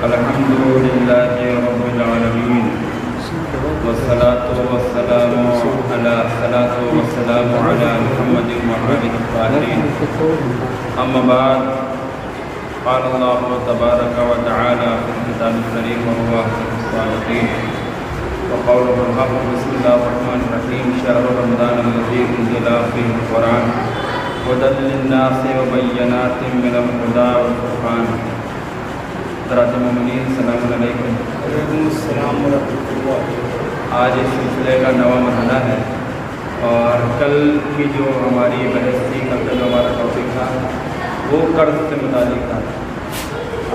الحمد لله رب العالمين والصلاة والسلام على محمد وآله الطاهرين أما بعد قال الله تبارك وتعالى في الكتاب الكريم وهو أحسن الخالقين وقوله الحق بسم الله الرحمن الرحيم شهر رمضان الذي أنزل فيه القرآن هدى للناس وبينات من الهدى والفرقان حضرات مومنین السلام علیکم۔ وعلیکم السلام ورحمۃ اللہ۔ آج اس سلسلے کا نواں مرحلہ ہے اور کل کی جو ہماری بحث تھی، کل کا جو ہمارا ٹاپک تھا وہ قرض سے متعلق تھا۔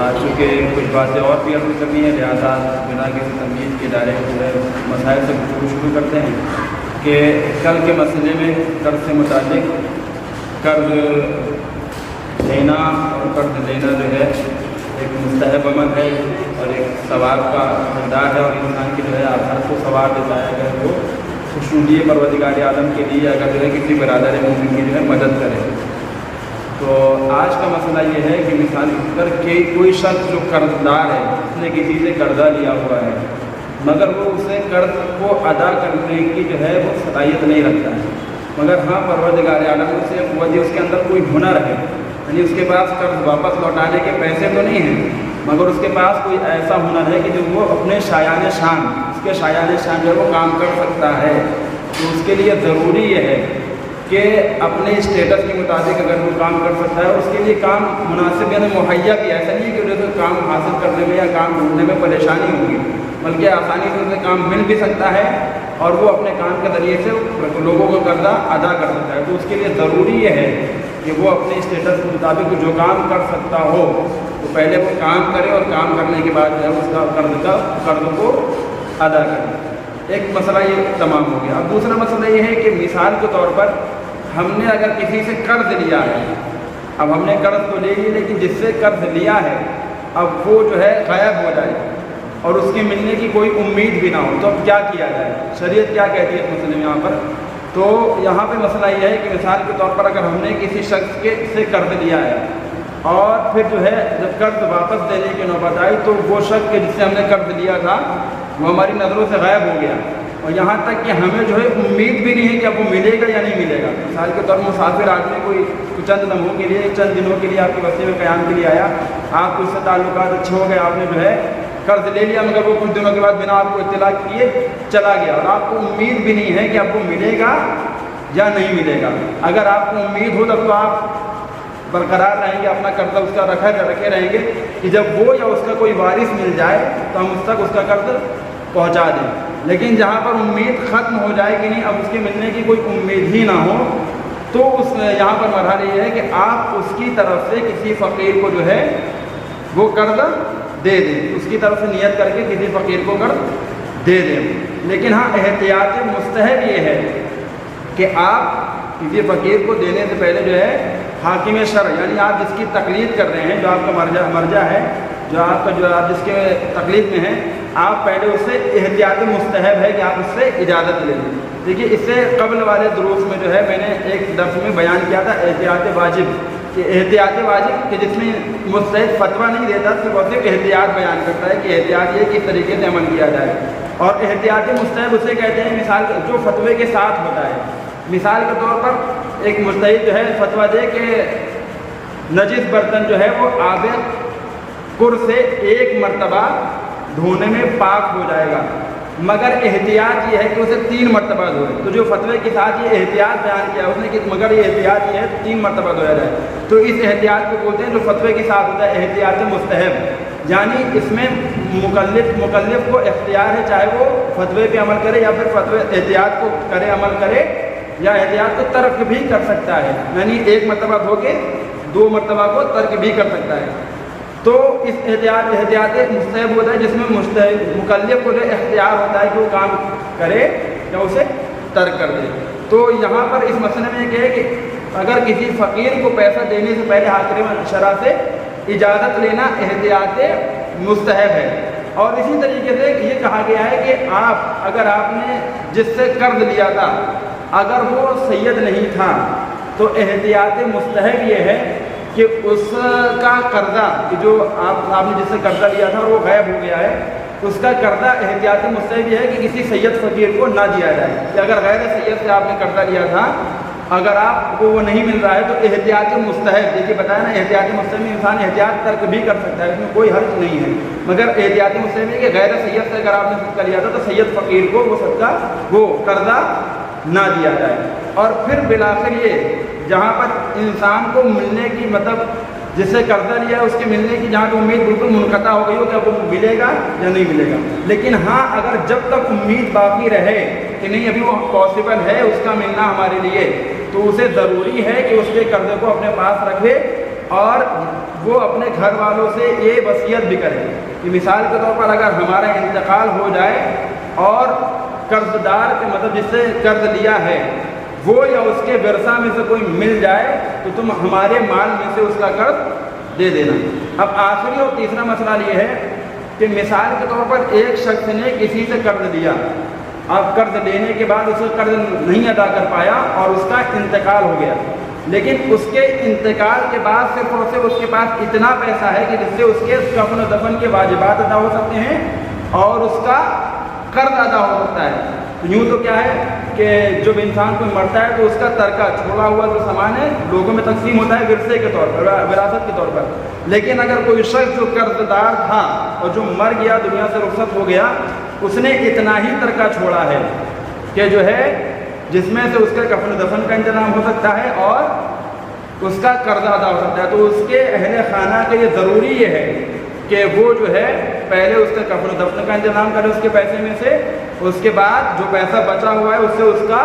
آج چونکہ کچھ باتیں اور بھی عرض کرنی ہے، لہٰذا بنا کسی تمہید کے دائرے میں مسائل سے گفتگو شروع کرتے ہیں کہ کل کے مسئلے میں قرض سے متعلق قرض دینا اور قرض لینا جو ہے ایک مستحب عمل ہے اور ایک ثواب کا حقدار ہے، اور انسان کی جو ہے آخرت کو ثواب دیتا ہے اگر وہ خوشنودی پروردگار عالم کے لیے اگر جو ہے کسی برادر مومن کی جو ہے مدد کرے۔ تو آج کا مسئلہ یہ ہے کہ مثال کر کے کوئی شخص جو قرض دار ہے، اس نے کسی سے قرضہ لیا ہوا ہے مگر وہ اسے قرض کو ادا کرنے کی جو ہے وہ صلاحیت نہیں رکھتا ہے، مگر ہاں پروردگار عالم سے قوت اس کے اندر کوئی ہنر ہے، یعنی اس کے پاس قرض واپس لوٹانے کے پیسے تو نہیں ہیں مگر اس کے پاس کوئی ایسا ہنر ہے کہ جو وہ اپنے شایان شان جو ہے وہ کام کر سکتا ہے، تو اس کے لیے ضروری یہ ہے کہ اپنے اسٹیٹس کے مطابق اگر وہ کام کر سکتا ہے اس کے لیے کام مناسب یعنی مہیا بھی، ایسا نہیں کہ جو کام حاصل کرنے میں یا کام ڈھونڈنے میں پریشانی ہوگی، بلکہ آسانی سے اسے کام مل بھی سکتا ہے اور وہ اپنے کام کے ذریعے سے لوگوں کو قرضہ ادا کر سکتا ہے۔ تو اس کے لیے ضروری یہ ہے کہ وہ اپنے اسٹیٹس کے مطابق جو کام کر سکتا ہو تو پہلے وہ کام کرے اور کام کرنے کے بعد جو ہے اس کا قرض کو ادا کرے۔ ایک مسئلہ یہ تمام ہو گیا۔ اب دوسرا مسئلہ یہ ہے کہ مثال کے طور پر ہم نے اگر کسی سے قرض لیا ہے، اب ہم نے قرض تو لے لی لیکن جس سے قرض لیا ہے اب وہ جو ہے غائب ہو جائے اور اس کے ملنے کی کوئی امید بھی نہ ہو، تو اب کیا کیا جائے؟ شریعت کیا کہتی ہے اس مسئلے میں یہاں پر؟ تو یہاں پہ مسئلہ یہ ہے کہ مثال کے طور پر اگر ہم نے کسی شخص سے قرض لیا ہے اور پھر جو ہے جب قرض واپس دینے کی نوبت آئی تو وہ شخص جس سے ہم نے قرض لیا تھا وہ ہماری نظروں سے غائب ہو گیا، اور یہاں تک کہ ہمیں جو ہے امید بھی نہیں ہے کہ اب وہ ملے گا یا نہیں ملے گا۔ مثال کے طور پر مسافر آدمی کوئی چند لمحوں کے لیے چند دنوں کے لیے آپ کی بستی میں قیام کے لیے آیا، آپ کو اس سے تعلقات اچھے ہو گئے، آپ نے جو ہے قرض لے لیا مگر وہ کچھ دنوں کے بعد بنا آپ کو اطلاع کیے چلا گیا اور آپ کو امید بھی نہیں ہے کہ اب وہ ملے گا یا نہیں ملے گا۔ اگر آپ کو امید ہو تب تو آپ برقرار رہیں گے، اپنا قرضہ اس کا رکھے رہیں گے کہ جب وہ یا اس کا کوئی وارث مل جائے تو ہم اس تک اس کا قرض پہنچا دیں، لیکن جہاں پر امید ختم ہو جائے کہ نہیں اب اس کے ملنے کی کوئی امید ہی نہ ہو تو یہاں پر مرحلہ یہ ہے کہ آپ اس کی طرف سے کسی فقیر کو جو ہے وہ قرض دے دیں، اس کی طرف سے نیت کر کے کسی فقیر کو قرض دے دیں، لیکن ہاں احتیاط مستحب یہ ہے کہ آپ کسی فقیر کو دینے سے پہلے جو ہے حاکم شرع یعنی آپ جس کی تقلید کر رہے ہیں، جو آپ کا مرجع ہے، جو آپ جس کے تقلید میں ہیں، آپ پہلے اس سے احتیاط مستحب ہے کہ آپ اس سے اجازت لیں۔ دیکھیے اس سے قبل والے دروس میں جو ہے میں نے ایک درس میں بیان کیا تھا احتیاط واجب، کہ احتیاط واجب کہ جس میں مستحب فتویٰ نہیں دیتا صرف احتیاط بیان کرتا ہے کہ احتیاط یہ کس طریقے سے عمل کیا جائے، اور احتیاط مستحب اسے کہتے ہیں مثال جو فتوے کے ساتھ ہوتا ہے۔ مثال کے طور پر ایک مجتہد جو ہے فتویٰ دے کہ نجس برتن جو ہے وہ آب کر سے ایک مرتبہ دھونے میں پاک ہو جائے گا، مگر احتیاط یہ ہے کہ اسے 3 مرتبہ دھوئے، تو جو فتوے کے ساتھ یہ احتیاط بیان کیا اس نے کہ مگر یہ احتیاط یہ ہے 3 مرتبہ دھویا جائے، تو اس احتیاط کو بولتے ہیں جو فتوے کے ساتھ ہوتا ہے احتیاط مستحب، یعنی اس میں مکلف کو اختیار ہے چاہے وہ فتوے پہ عمل کرے یا پھر فتوے احتیاط کو کرے عمل کرے یا احتیاط کو ترک بھی کر سکتا ہے، یعنی 1 مرتبہ دھو کے 2 مرتبہ کو ترک بھی کر سکتا ہے۔ تو اس احتیاط مستحب ہوتا ہے جس میں مکلف کو جو اختیار ہوتا ہے کہ وہ کام کرے یا اسے ترک کر دے۔ تو یہاں پر اس مسئلے میں یہ ہے کہ اگر کسی فقیر کو پیسہ دینے سے پہلے حاکم شرع سے اجازت لینا احتیاط مستحب ہے، اور اسی طریقے سے یہ کہا گیا ہے کہ اگر آپ نے جس سے قرض لیا تھا اگر وہ سید نہیں تھا تو احتیاط مستحب یہ ہے کہ اس کا قرضہ کہ جو آپ نے جس سے قرضہ لیا تھا اور وہ غائب ہو گیا ہے، اس کا قرضہ احتیاطی مستحب یہ ہے کہ کسی سید فقیر کو نہ دیا جائے، کہ اگر غیر سید سے آپ نے قرضہ لیا تھا، اگر آپ کو وہ نہیں مل رہا ہے تو احتیاطی مستحب، دیکھیے بتایا نا احتیاطی مستحب میں انسان احتیاط ترک بھی کر سکتا ہے، اس میں کوئی حرج نہیں ہے، مگر احتیاطی مستحب ہے کہ غیر سید سے اگر آپ نے صدقہ لیا تھا تو سید فقیر کو وہ صدقہ وہ قرضہ نہ دیا جائے۔ اور پھر بالآخر یہ جہاں پر انسان کو ملنے کی مطلب جس سے قرضہ لیا ہے اس کے ملنے کی جہاں تو امید بالکل منقطع ہو گئی ہو کہ وہ ملے گا یا نہیں ملے گا، لیکن ہاں اگر جب تک امید باقی رہے کہ نہیں ابھی وہ پاسبل ہے اس کا ملنا ہمارے لیے، تو اسے ضروری ہے کہ اس کے قرضے کو اپنے پاس رکھے اور وہ اپنے گھر والوں سے یہ وصیت بھی کرے کہ مثال کے طور پر اگر ہمارا انتقال ہو جائے اور قرض دار کے مطلب جس سے قرض لیا ہے وہ یا اس کے ورثہ میں سے کوئی مل جائے تو تم ہمارے مال میں سے اس کا قرض دے دینا۔ اب آخری اور تیسرا مسئلہ یہ ہے کہ مثال کے طور پر ایک شخص نے کسی سے قرض لیا، اب قرض لینے کے بعد اسے قرض نہیں ادا کر پایا اور اس کا انتقال ہو گیا، لیکن اس کے انتقال کے بعد صرف اور صرف اس کے پاس اتنا پیسہ ہے کہ جس سے اس کے کفن و دفن کے واجبات ادا ہو سکتے ہیں اور اس کا قرض ادا ہو سکتا ہے۔ یوں تو کیا ہے کہ جب انسان کوئی مرتا ہے تو اس کا ترکہ چھوڑا ہوا جو سامان ہے لوگوں میں تقسیم ہوتا ہے ورثے کے طور پر، وراثت کے طور پر، لیکن اگر کوئی شخص جو قرض دار تھا اور جو مر گیا دنیا سے رخصت ہو گیا، اس نے اتنا ہی ترکہ چھوڑا ہے کہ جو ہے جس میں سے اس کے کفن و دفن کا انتظام ہو سکتا ہے اور اس کا قرض ادا ہو سکتا ہے، تو اس کے اہل خانہ کے لیے ضروری یہ ہے کہ وہ جو ہے پہلے اس کے کفن و دفن کا انتظام کرے اس کے پیسے میں سے، اس کے بعد جو پیسہ بچا ہوا ہے اس سے اس کا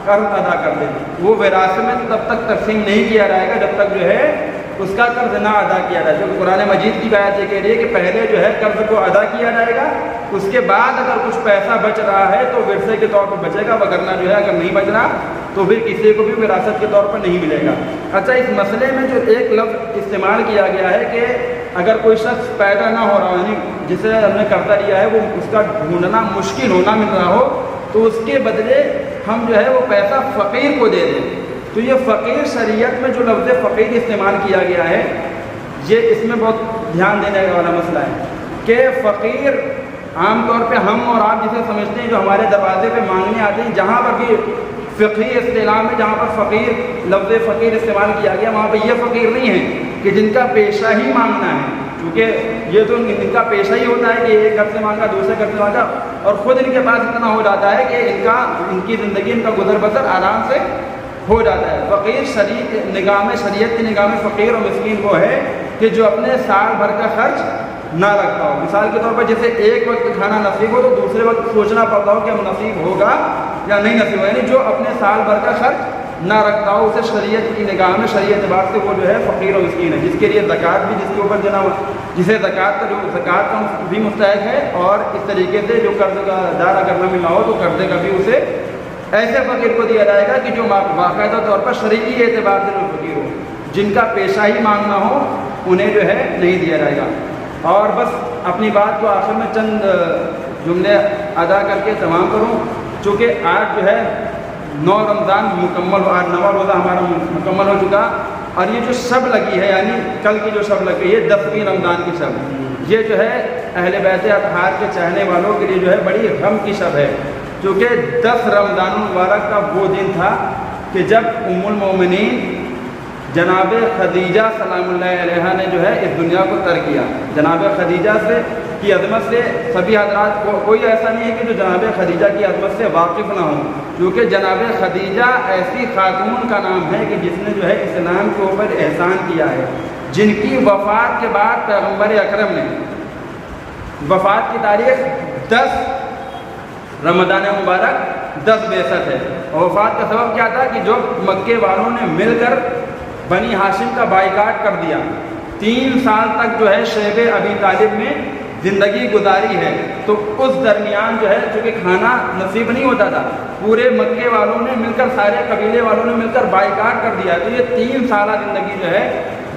قرض ادا کر دے۔ وہ وراثت میں تب تک تقسیم نہیں کیا جائے گا جب تک جو ہے اس کا قرض نہ ادا کیا جائے، کیونکہ قرآن مجید کی آیت یہ کہہ رہی ہے کہ پہلے جو ہے قرض کو ادا کیا جائے گا، اس کے بعد اگر کچھ پیسہ بچ رہا ہے تو ورثے کے طور پر بچے گا، وگرنہ جو ہے اگر نہیں بچ رہا تو پھر کسی کو بھی وراثت کے طور پر نہیں ملے گا۔ اچھا، اس مسئلے میں جو ایک لفظ استعمال کیا گیا ہے کہ اگر کوئی شخص پیدا نہ ہو رہا یعنی جسے ہم نے قرضہ لیا ہے وہ اس کا ڈھونڈنا مشکل ہونا مل رہا ہو تو اس کے بدلے ہم جو ہے وہ پیسہ فقیر کو دے دیں، تو یہ فقیر شریعت میں جو لفظ فقیر استعمال کیا گیا ہے یہ اس میں بہت دھیان دینے والا مسئلہ ہے کہ فقیر عام طور پہ ہم اور آپ جسے سمجھتے ہیں جو ہمارے دروازے پہ مانگنے آتے ہیں، جہاں پر بھی فقہی اصطلاح میں جہاں پر فقیر لفظ فقیر استعمال کیا گیا وہاں پہ یہ فقیر نہیں ہے کہ جن کا پیشہ ہی مانگنا ہے، کیونکہ یہ تو ان کا پیشہ ہی ہوتا ہے کہ ایک گھر سے مانگا دوسرے گھر سے مانگا اور خود ان کے پاس اتنا ہو جاتا ہے کہ ان کی زندگی ان کا گزر بسر آرام سے ہو جاتا ہے۔ فقیر شریعت کی نگاہ میں فقیر اور مسکین وہ ہے کہ جو اپنے سال بھر کا خرچ نہ رکھتا ہو، مثال کے طور پر جیسے ایک وقت کھانا نصیب ہو تو دوسرے وقت سوچنا پڑتا ہو کہ اب نصیب ہوگا یا نہیں نصیب ہوگا، یعنی جو اپنے سال بھر کا خرچ نہ رکھتا ہو اسے شریعت کی نگاہ میں شرعی اعتبار سے وہ جو ہے فقیر و مسکین ہے، جس کے لیے زکوٰۃ بھی جس کے اوپر جسے زکوٰۃ کا بھی مستحق ہے، اور اس طریقے سے جو قرض دار اگر نہ ملا ہو تو قرضے کا بھی اسے ایسے فقیر کو دیا جائے گا کہ جو باقاعدہ طور پر شرعی اعتبار سے جو فقیر ہو، جن کا پیشہ ہی مانگنا ہو انہیں جو ہے نہیں دیا جائے گا۔ اور بس اپنی بات کو آخر میں چند جملے ادا کر کے تمام کروں، چونکہ آج جو ہے 9 رمضان مکمل ہو، آج 9واں روزہ ہمارا مکمل ہو چکا، اور یہ جو شب لگی ہے یعنی کل کی جو شب لگی ہے 10ویں رمضان کی شب، یہ جو ہے اہل بیت اطہار کے چاہنے والوں کے لیے جو ہے بڑی غم کی شب ہے، کیونکہ 10 رمضان المبارک کا وہ دن تھا کہ جب ام المومنین جناب خدیجہ سلام اللہ علیہ نے جو ہے اس دنیا کو ترک کیا۔ جناب خدیجہ کی عظمت سے سبھی حضرات کو کوئی ایسا نہیں ہے کہ جو جناب خدیجہ کی عظمت سے واقف نہ ہوں، کیونکہ جناب خدیجہ ایسی خاتون کا نام ہے کہ جس نے جو ہے اسلام کے اوپر احسان کیا ہے، جن کی وفات کے بعد پیغمبر اکرم نے وفات کی تاریخ 10 رمضان مبارک 10 بعثت ہے، اور وفات کا سبب کیا تھا کہ جو مکے والوں نے مل کر بنی ہاشم کا بائیکاٹ کر دیا، 3 سال تک جو ہے شیب ابی طالب میں زندگی گزاری ہے، تو اس درمیان جو ہے چونکہ کھانا نصیب نہیں ہوتا تھا، پورے مکے والوں نے مل کر سارے قبیلے والوں نے مل کر بائیکاٹ کر دیا، تو یہ 3 سالہ زندگی جو ہے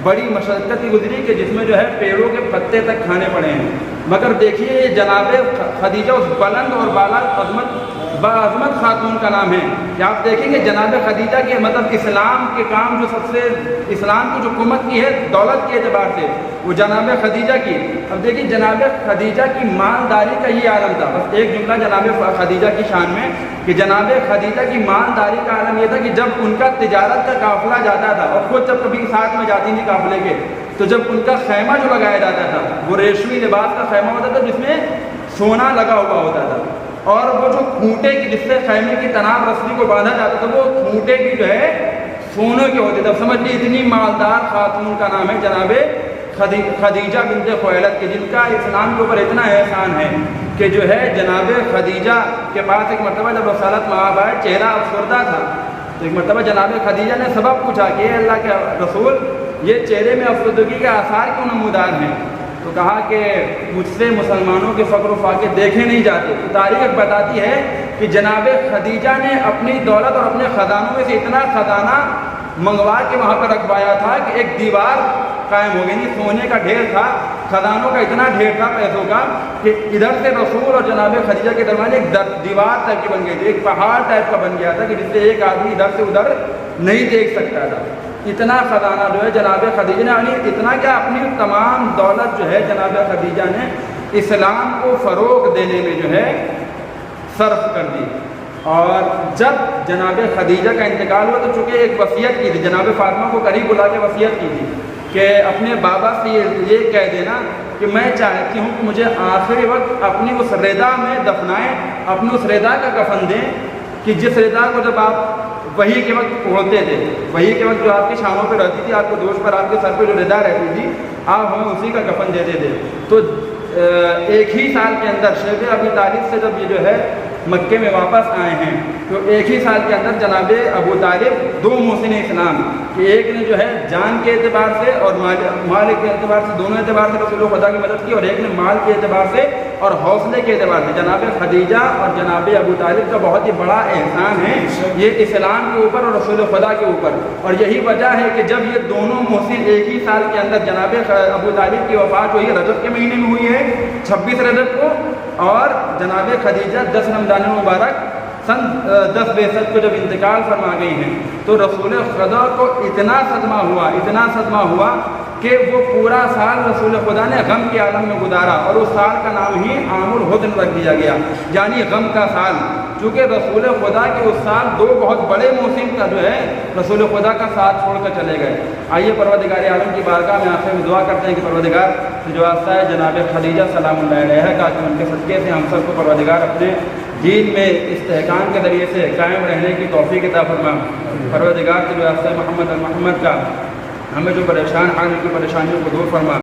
بڑی مشقت کی گزری کہ جس میں جو ہے پیڑوں کے پتے تک کھانے پڑے ہیں، مگر دیکھیے یہ جناب خدیجہ اس بلند اور بالا عظمت باعظمت خاتون کا نام ہے کہ آپ دیکھیں گے جناب خدیجہ کے مطلب اسلام کے کام جو سب سے اسلام کی جو حکومت کی ہے دولت کے اعتبار سے وہ جناب خدیجہ کی. اب دیکھیں جناب خدیجہ کی مالداری کا یہ عالم تھا. بس ایک جملہ جناب خدیجہ کی شان میں کہ جناب خدیجہ کی مالداری کا عالم یہ تھا کہ جب ان کا تجارت کا قافلہ جاتا تھا اور خود جب کبھی ساتھ میں جاتی تھی قافلے کے تو جب ان کا خیمہ جو لگایا جاتا تھا وہ ریشمی لباس کا خیمہ ہوتا تھا جس میں سونا لگا ہوا ہوتا تھا اور وہ جو کھوٹے کی جس سے خیمے کی تناب رسلی کو باندھا جاتا تھا وہ کھوٹے کی جو ہے سونے کے ہوتے تھے. اب سمجھ لیجیے اتنی مالدار خاتون کا نام ہے جناب خدیجہ بنت خویلد کے جن کا اسلام کے اوپر اتنا احسان ہے کہ جو ہے جناب خدیجہ کے پاس ایک مرتبہ جب رسالت مآب آئے چہرہ افسردہ تھا تو ایک مرتبہ جناب خدیجہ نے سبب پوچھا کہ اے اللہ کے رسول یہ چہرے میں افسردگی کے آثار کیوں نمودار ہیں؟ تو کہا کہ مجھ سے مسلمانوں کے فقر و فاقے دیکھے نہیں جاتے. تو تاریخ بتاتی ہے کہ جناب خدیجہ نے اپنی دولت اور اپنے خزانوں میں سے اتنا خزانہ منگوا کے وہاں پر رکھوایا تھا کہ ایک دیوار قائم ہو گئی. سونے کا ڈھیر تھا, خزانوں کا اتنا ڈھیر تھا پیسوں کا کہ ادھر سے رسول اور جناب خدیجہ کے درمیان ایک دیوار ٹائپ کی بن گئی تھی, ایک پہاڑ ٹائپ کا بن گیا تھا کہ جس سے ایک آدمی ادھر سے ادھر نہیں دیکھ سکتا تھا. اتنا خزانہ جو ہے جناب خدیجہ نے یعنی اتنا کیا اپنی تمام دولت جو ہے جناب خدیجہ نے اسلام کو فروغ دینے میں جو ہے صرف کر دی. اور جب جناب خدیجہ کا انتقال ہوا تو چونکہ ایک وصیت کی تھی, جناب فاطمہ کو قریب بلا کے وصیت کی تھی کہ اپنے بابا سے یہ کہہ دینا کہ میں چاہتی ہوں کہ مجھے آخری وقت اپنی اس رضا میں دفنائیں, اپنی اس رضا کا کفن دیں کہ جس رضا کو جب آپ وحی کے وقت اوڑھتے تھے, وحی کے وقت جو آپ کی شاموں پہ رہتی تھی, آپ کے دوست پر آپ کے سر پہ جو رضا رہتی تھی آپ ہمیں اسی کا کفن دیتے تھے. تو ایک ہی سال کے اندر شیخ ابی طالب سے جب یہ جو ہے مکے میں واپس آئے ہیں تو ایک ہی سال کے اندر جناب ابو طالب دو محسن اسلام کہ ایک نے جو ہے جان کے اعتبار سے اور مال کے اعتبار سے دونوں اعتبار سے رسول خدا کی مدد کی, اور ایک نے مال کے اعتبار سے اور حوصلے کے اعتبار سے. جناب خدیجہ اور جناب ابو طالب کا بہت ہی بڑا احسان ہے یہ اسلام کے اوپر اور رسول خدا کے اوپر, اور یہی وجہ ہے کہ جب یہ دونوں محسن ایک ہی سال کے اندر جناب ابو طالب کی وفات ہوئی رجب کے مہینے میں ہوئی ہے 26 رجب کو, اور جناب خدیجہ 10 رمضان مبارک سن 10 بیسد کو جب انتقال فرما گئی ہیں تو رسول خدا کو اتنا صدمہ ہوا کہ وہ پورا سال رسول خدا نے غم کے عالم میں گزارا, اور اس سال کا نام ہی عام الحزن رکھ دیا گیا یعنی غم کا سال. چونکہ رسول خدا کے اس سال دو بہت بڑے موسم کا جو ہے رسول خدا کا ساتھ چھوڑ کر چلے گئے. آئیے پروردگار عالم کی بارگاہ میں آخر میں دعا کرتے ہیں کہ پروردگار جو واسطہ ہے جناب خدیجہ سلام اللہ علیہ کا کہ ان کے صدقے سے ہم سب کو پروردگار اپنے دین میں استحکام کے ذریعے سے قائم رہنے کی توفیق عطا فرما. پروردگار کے جو واسطہ محمد المحمد کا ہمیں جو پریشان حال کی پریشانیوں کو دور فرما.